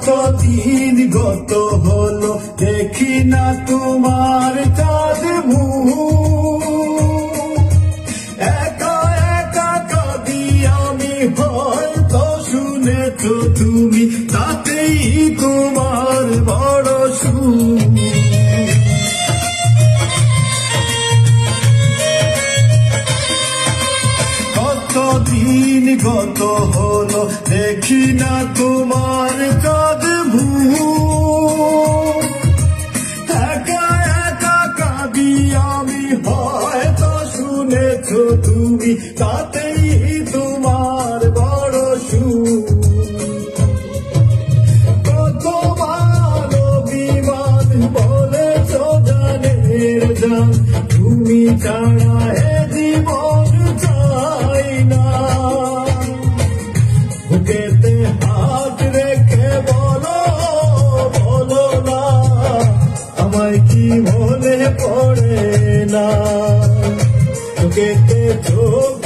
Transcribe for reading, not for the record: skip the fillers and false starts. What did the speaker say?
কতদিন গত হলো দেখি না তোমার চাঁদ মুখ, একা একা কাঁদি আমি, হয়তো শুনেছ তুমি, তাতেই তোমার বড় সুখ। কতদিন গত হলো দেখি না তোমার চাঁদ মুখ, একা একা কাঁদি আমি, হয়তো শুনেছ তুমি, তাতেই তোমার বড় সুখ। কতবার অভিমান বলেছ জানের জান, তুমি ছাড়া এ জীবন চাই না। বুকেতে হাত রেখে বলো বলো না, আমায় কি মনে পড়ে না। বুকেতে চোখ